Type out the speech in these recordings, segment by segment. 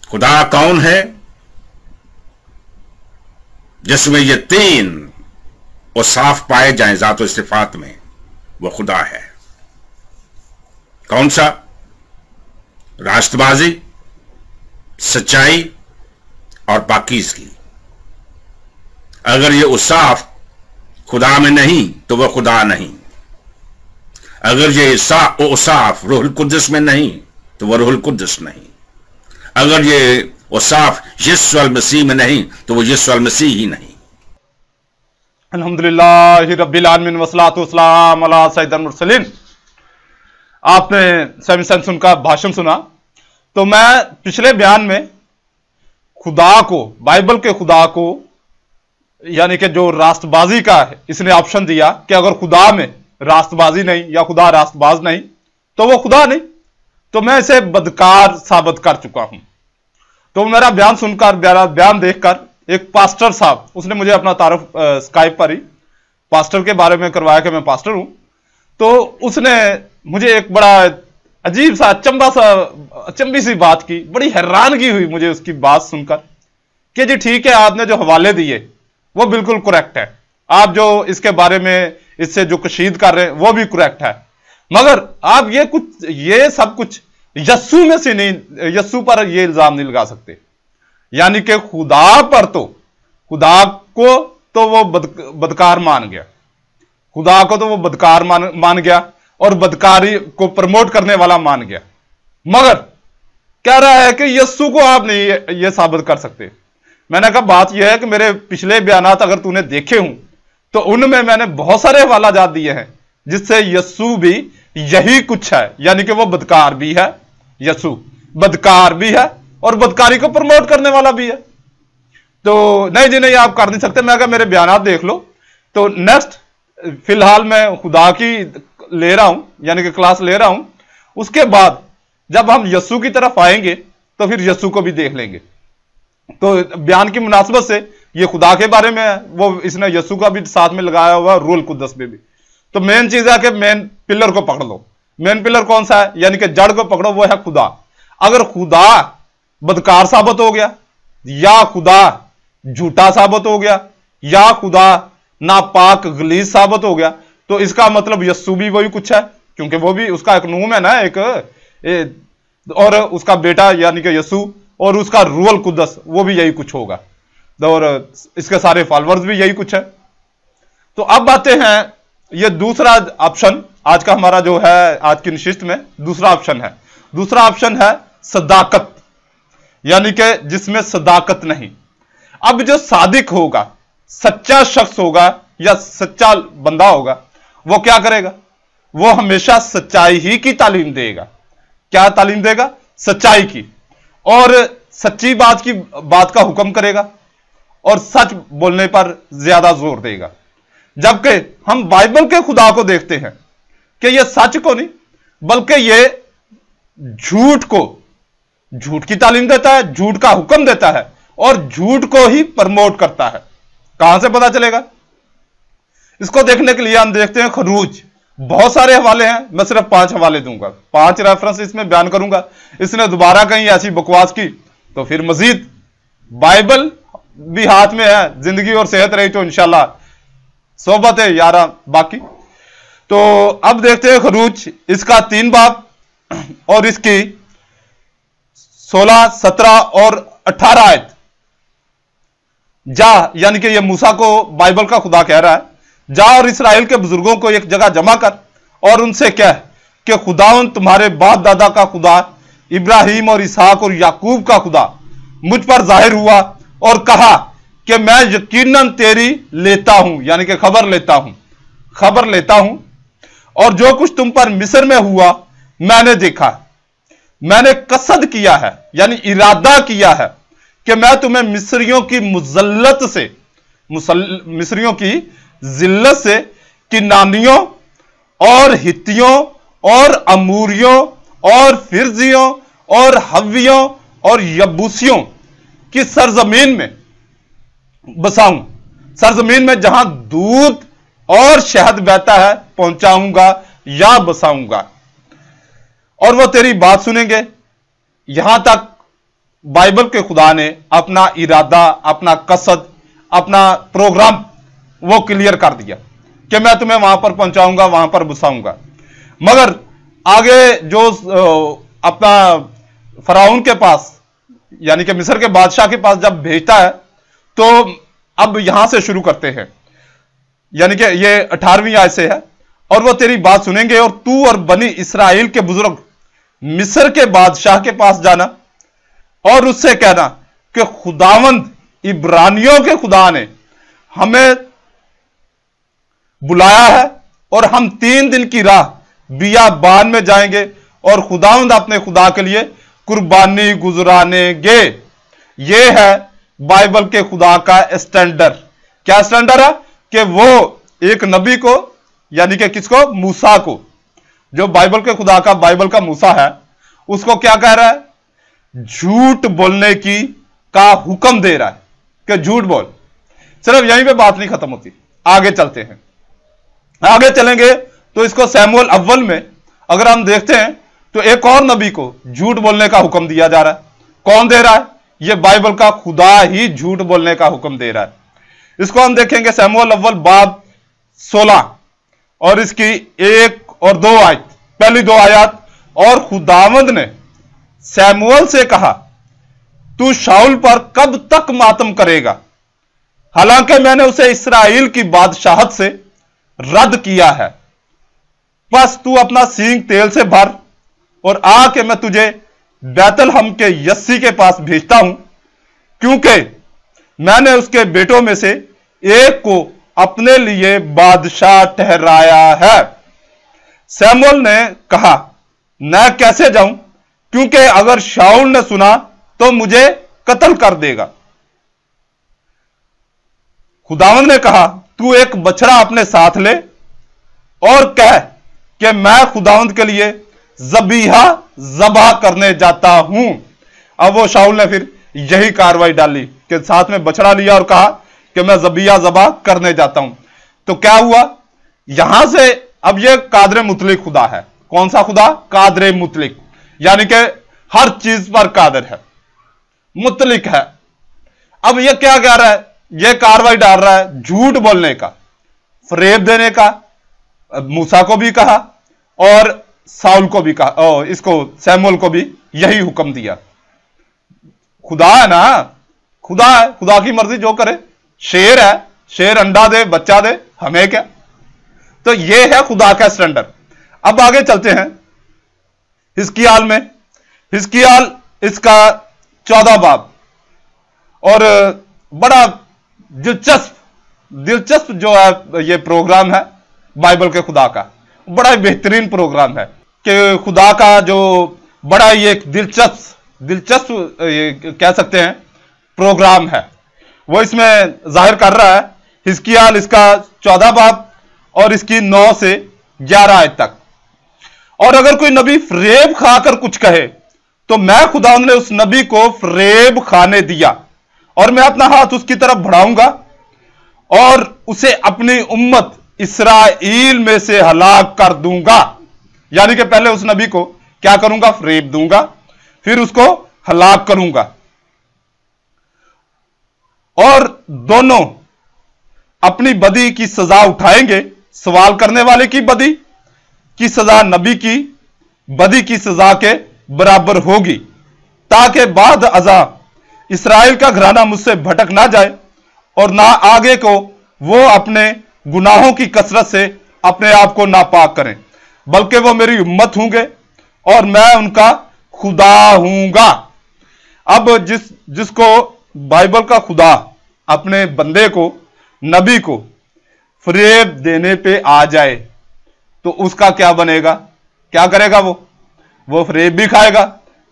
खुदा कौन है? जिसमें ये तीन और साफ पाए जाएं ज़ात और सिफात में, वो खुदा है। कौन सा? रास्तबाजी, सच्चाई और पाकीज़गी। अगर ये उसाफ खुदा में नहीं तो वह खुदा नहीं। अगर ये उसाफ रूहुल कुद्दस में नहीं तो वह रूहुल कुद्दस नहीं। अगर ये उसाफ यीशु अल मसीह में नहीं तो वह यीशु अल मसीह ही नहीं। अल्हम्दुलिल्लाह रब्बिल आलमीन वस्सलातु वस्सलाम अला सय्यिदिल मुरसलीन। आपने सैमी सैमसन का भाषण सुना, तो मैं पिछले बयान में खुदा को, बाइबल के खुदा को, यानी कि जो रास्तबाजी का है, इसने ऑप्शन दिया कि अगर खुदा में रास्तबाजी नहीं या खुदा रास्तबाज नहीं तो वो खुदा नहीं, तो मैं इसे बदकार साबित कर चुका हूं। तो मेरा बयान सुनकर, बयान देखकर एक पास्टर साहब, उसने मुझे अपना तारुफ स्काइप पर ही पास्टर के बारे में करवाया कि मैं पास्टर हूं। तो उसने मुझे एक बड़ा अजीब सा अचंबी सी बात की। बड़ी हैरानगी हुई मुझे उसकी बात सुनकर कि जी ठीक है, आपने जो हवाले दिए वो बिल्कुल करेक्ट है, आप जो इसके बारे में इससे जो कशीद कर रहे हैं वो भी करेक्ट है, मगर आप ये सब कुछ यस्सु में से नहीं, यस्सु पर ये इल्जाम नहीं लगा सकते। यानी कि खुदा पर तो, खुदा को तो वो बदकार मान गया, खुदा को तो वो बदकार मान गया और बदकारी को प्रमोट करने वाला मान गया, मगर कह रहा है कि यस्सु को आप नहीं ये साबित कर सकते। मैंने कहा बात यह है कि मेरे पिछले बयानात अगर तूने देखे हूं तो उनमें मैंने बहुत सारे हवाला जात दिए हैं जिससे यस्सु भी यही कुछ है, यानी कि वो बदकार भी है, यस्सु बदकार भी है और बदकारी को प्रमोट करने वाला भी है। तो नहीं जी नहीं, आप कर नहीं सकते। मैं कहा मेरे बयानात देख लो। तो नेक्स्ट फिलहाल मैं खुदा की ले रहा हूं, यानी कि क्लास ले रहा हूं। उसके बाद जब हम यस्सु की तरफ आएंगे तो फिर यस्सु को भी देख लेंगे। तो बयान की मुनासबत से ये खुदा के बारे में है, वो इसने यस्सु का भी साथ में लगाया हुआ, रूहुल कुद्दस में भी। तो मेन चीज है कि मेन पिलर को पकड़ लो। मेन पिलर कौन सा है? यानी कि जड़ को पकड़ो, वो है खुदा। अगर खुदा बदकार साबित हो गया, या खुदा झूठा साबित हो गया, या खुदा नापाक गलीज साबित हो गया, तो इसका मतलब यस्सु भी वही कुछ है, क्योंकि वो भी उसका एक नूम है ना, और उसका बेटा यानी कि यस्सु और उसका रूहुल कुद्दस वो भी यही कुछ होगा, और इसके सारे फॉलोअर्स भी यही कुछ है। तो अब आते हैं, ये दूसरा ऑप्शन आज का हमारा जो है आज की नशिस्त में दूसरा ऑप्शन है। दूसरा ऑप्शन है सदाकत, यानी कि जिसमें सदाकत नहीं। अब जो सादिक होगा, सच्चा शख्स होगा या सच्चा बंदा होगा, वो क्या करेगा? वो हमेशा सच्चाई ही की तालीम देगा। क्या तालीम देगा? सच्चाई की, और सच्ची बात का हुक्म करेगा और सच बोलने पर ज्यादा जोर देगा। जबकि हम बाइबल के खुदा को देखते हैं कि यह सच को नहीं बल्कि यह झूठ की तालीम देता है, झूठ का हुक्म देता है और झूठ को ही प्रमोट करता है। कहां से पता चलेगा? इसको देखने के लिए हम देखते हैं खरूज। बहुत सारे हवाले हैं, मैं सिर्फ 5 हवाले दूंगा, 5 रेफरेंस इसमें बयान करूंगा। इसने दोबारा कहीं ऐसी बकवास की तो फिर मजीद, बाइबल भी हाथ में है, जिंदगी और सेहत रही तो इंशाल्लाह सोबत है यारा बाकी। तो अब देखते हैं खरूज, इसका 3 बाब और इसकी 16, 17 और 18 आयत। जा, यानी कि यह मूसा को बाइबल का खुदा कह रहा है, जा और इसराइल के बुजुर्गों को एक जगह जमा कर और उनसे कह कि खुदावंद तुम्हारे बाप दादा का खुदा, इब्राहिम और इसहाक और याकूब का खुदा मुझ पर जाहिर हुआ और कहा कि मैं यकीनन तेरी लेता हूं, यानी कि खबर लेता हूं, और जो कुछ तुम पर मिस्र में हुआ मैंने देखा, मैंने कसद किया है, यानी इरादा किया है कि मैं तुम्हें मिस्रियों की मिस्रियों की जिल्लत से, किनानियों और हित्तियों और अमूरियों और फिरजियों और हव्वियों और यबूसियों की सरजमीन में बसाऊं, सरजमीन में जहां दूध और शहद बहता है पहुंचाऊंगा या बसाऊंगा, और वो तेरी बात सुनेंगे। यहां तक बाइबल के खुदा ने अपना इरादा, अपना कसद, अपना प्रोग्राम वो क्लियर कर दिया कि मैं तुम्हें वहां पर पहुंचाऊंगा, वहां पर बसाऊंगा। मगर आगे जो अपना फराउन के पास यानी कि मिस्र के बादशाह के पास जब भेजता है, तो अब यहां से शुरू करते हैं, यानी कि ये 18वीं आयत से है, और वो तेरी बात सुनेंगे और तू और बनी इस्राएल के बुजुर्ग मिस्र के बादशाह के पास जाना और उससे कहना कि खुदावंद इब्रानियों के खुदा ने हमें बुलाया है और हम 3 दिन की राह बियाबान में जाएंगे और खुदावंद अपने खुदा के लिए कुर्बानी गुजरानेंगे। यह है बाइबल के खुदा का स्टैंडर्ड। क्या स्टैंडर्ड है? कि वो एक नबी को, यानी कि किसको? मूसा को, जो बाइबल के खुदा का, बाइबल का मूसा है, उसको क्या कह रहा है? झूठ बोलने की का हुक्म दे रहा है कि झूठ बोल। सिर्फ यहीं पे बात नहीं खत्म होती, आगे चलते हैं। आगे चलेंगे तो इसको सैमुअल अव्वल में अगर हम देखते हैं तो एक और नबी को झूठ बोलने का हुक्म दिया जा रहा है। कौन दे रहा है? यह बाइबल का खुदा ही झूठ बोलने का हुक्म दे रहा है। इसको हम देखेंगे सैमुअल अव्वल बाब 16 और इसकी 1 और 2 आयत, पहली 2 आयत। और खुदावंद ने सैमुअल से कहा, तू शाऊल पर कब तक मातम करेगा? हालांकि मैंने उसे इस्राएल की बादशाहत से रद्द किया है। बस तू अपना सींग तेल से भर और आके मैं तुझे बैतलहम के यस्सी के पास भेजता हूं, क्योंकि मैंने उसके बेटों में से एक को अपने लिए बादशाह ठहराया है। सैमुअल ने कहा, मैं कैसे जाऊं, क्योंकि अगर शाऊल ने सुना तो मुझे कत्ल कर देगा। खुदावंद ने कहा, तू एक बछड़ा अपने साथ ले और कह कि मैं खुदावंद के लिए ज़बीहा ज़बह करने जाता हूं। अब वो शाऊल ने फिर यही कार्रवाई डाली कि साथ में बछड़ा लिया और कहा कि मैं ज़बीहा ज़बह करने जाता हूं। तो क्या हुआ? यहां से अब ये कादरे मुतलिक खुदा है। कौन सा खुदा? कादरे मुतलिक, यानी कि हर चीज पर कादर है, मुतलिक है। अब ये क्या कह रहा है? ये कार्रवाई डाल रहा है झूठ बोलने का, फरेब देने का। मूसा को भी कहा और साउल को भी कहा, और इसको सैमुअल को भी यही हुक्म दिया। खुदा है ना, खुदा है, खुदा की मर्जी जो करे। शेर है, शेर अंडा दे बच्चा दे, हमें क्या? तो ये है खुदा का स्टैंडर्ड। अब आगे चलते हैं हिजकिय्याल में। हिजकिय्याल इसका 14 बाब, और बड़ा दिलचस्प जो है ये प्रोग्राम है बाइबल के खुदा का, बड़ा बेहतरीन प्रोग्राम है कि खुदा का जो बड़ा ही एक दिलचस्प कह सकते हैं प्रोग्राम है, वो इसमें जाहिर कर रहा है। हिजकिय्याल इसका 14 बाब और इसकी 9 से 11 आयत तक। और अगर कोई नबी फरेब खाकर कुछ कहे तो मैं खुदा ने उस नबी को फरेब खाने दिया और मैं अपना हाथ उसकी तरफ बढ़ाऊंगा और उसे अपनी उम्मत इस्राएल में से हलाक कर दूंगा। यानी कि पहले उस नबी को क्या करूंगा? फरेब दूंगा, फिर उसको हलाक करूंगा। और दोनों अपनी बदी की सजा उठाएंगे। सवाल करने वाले की बदी की सजा नबी की बदी की सजा के बराबर होगी, ताकि बाद अज़ाब इस्राएल का घराना मुझसे भटक ना जाए और ना आगे को वो अपने गुनाहों की कसरत से अपने आप को नापाक करें, बल्कि वो मेरी उम्मत होंगे और मैं उनका खुदा हूंगा। अब जिसको बाइबल का खुदा अपने बंदे को, नबी को फरेब देने पे आ जाए तो उसका क्या बनेगा? क्या करेगा? वो फरेब भी खाएगा,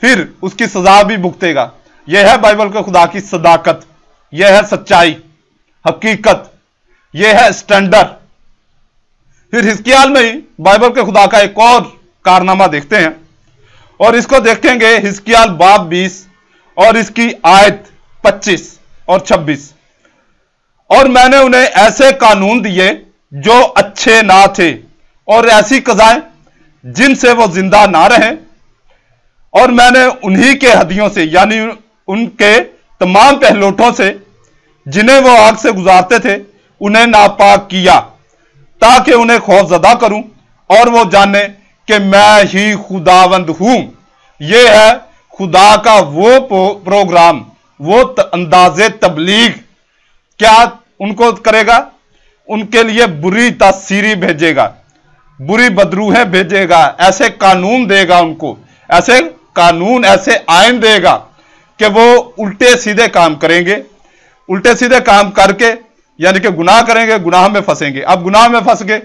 फिर उसकी सजा भी भुगतेगा। यह है बाइबल के खुदा की सदाकत, यह है सच्चाई, हकीकत, यह है स्टैंडर्ड। फिर हिजकिय्याल में ही बाइबल के खुदा का एक और कारनामा देखते हैं और इसको देखेंगे हिजकिय्याल बाब 20 और इसकी आयत 25 और 26। और मैंने उन्हें ऐसे कानून दिए जो अच्छे ना थे और ऐसी कज़ाएं जिनसे वो जिंदा ना रहें, और मैंने उन्हीं के हदियों से, यानी उनके तमाम पहलोठों से जिन्हें वो आग से गुजारते थे उन्हें नापाक किया, ताकि उन्हें खौफजदा करूं और वो जाने कि मैं ही खुदावंद हूं। यह है खुदा का वो प्रोग्राम, वो अंदाजे तबलीग। क्या उनको करेगा? उनके लिए बुरी तासीरी भेजेगा, बुरी बदरूहें भेजेगा, ऐसे कानून देगा उनको, ऐसे कानून, ऐसे आइन देगा कि वो उल्टे सीधे काम करेंगे। उल्टे सीधे काम करके यानी कि गुनाह करेंगे, गुनाह में फंसेंगे। अब गुनाह में फंस गए,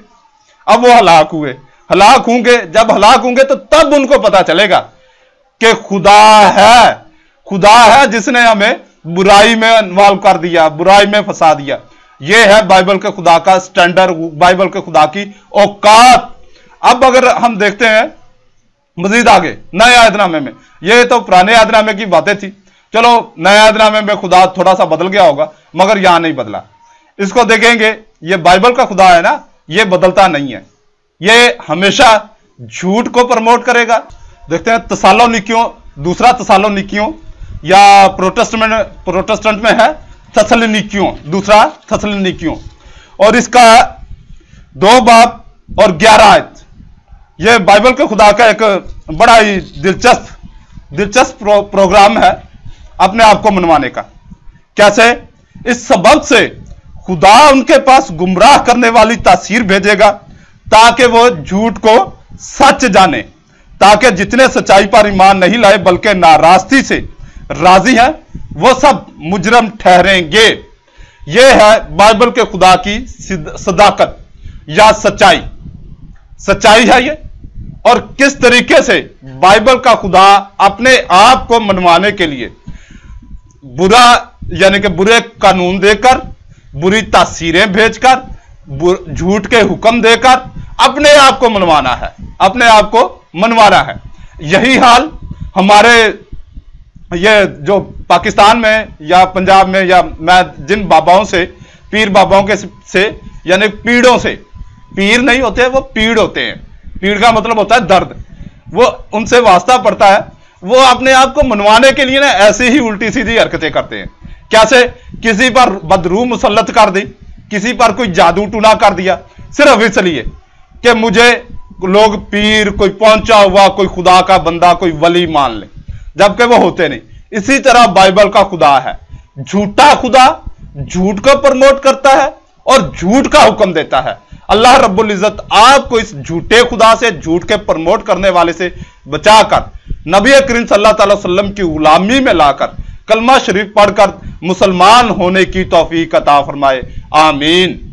अब वो हलाक हुए, हलाक होंगे। जब हलाक होंगे तो तब उनको पता चलेगा कि खुदा है जिसने हमें बुराई में इन्वॉल्व कर दिया, बुराई में फंसा दिया। यह है बाइबल के खुदा का स्टैंडर्ड, बाइबल के खुदा की औकात। अब अगर हम देखते हैं मजीद आगे नए आयतनामे में, ये तो पुराने आयतनामे की बातें थी, चलो नए आयतनामे में खुदा थोड़ा सा बदल गया होगा, मगर यहां नहीं बदला। इसको देखेंगे, ये बाइबल का खुदा है ना, ये बदलता नहीं है, ये हमेशा झूठ को प्रमोट करेगा। देखते हैं तसालोनिकियों, दूसरा तसालोनिकियों या प्रोटेस्टेंट में है थसलनिकियों, दूसरा थसलनिकियों, और इसका 2 बाब और 11 आयत। यह बाइबल के खुदा का एक बड़ा ही दिलचस्प प्रोग्राम है अपने आप को मनवाने का। कैसे? इस सबब से खुदा उनके पास गुमराह करने वाली तासीर भेजेगा ताकि वो झूठ को सच जाने, ताकि जितने सच्चाई पर ईमान नहीं लाए बल्कि नाराजगी से राजी हैं वो सब मुजरम ठहरेंगे। यह है बाइबल के खुदा की सदाकत या सच्चाई है ये। और किस तरीके से बाइबल का खुदा अपने आप को मनवाने के लिए बुरा यानी कि बुरे कानून देकर, बुरी तासीरें भेजकर, झूठ के हुक्म देकर अपने आप को मनवाना है, अपने आप को मनवाना है। यही हाल हमारे ये जो पाकिस्तान में या पंजाब में, या मैं जिन बाबाओं से, पीर बाबाओं के से यानी पीड़ों से, पीर नहीं होते वो पीड़ होते हैं, पीड़ का मतलब होता है दर्द, वो उनसे वास्ता पड़ता है, वो अपने आप को मनवाने के लिए ना ऐसे ही उल्टी सीधी हरकतें करते हैं। कैसे? किसी पर बदरू मुसल्लत कर दी, किसी पर कोई जादू टूना कर दिया, सिर्फ इसलिए कि मुझे लोग पीर, कोई पहुंचा हुआ, कोई खुदा का बंदा, कोई वली मान ले, जबकि वो होते नहीं। इसी तरह बाइबल का खुदा है झूठा खुदा, झूठ को प्रमोट करता है और झूठ का हुक्म देता है। अल्लाह रब्बुल इज्जत आपको इस झूठे खुदा से, झूठ के प्रमोट करने वाले से बचाकर नबी करीम सल्लल्लाहु अलैहि वसल्लम की गुलामी में लाकर कलमा शरीफ पढ़कर मुसलमान होने की तौफीक अता फरमाए। आमीन।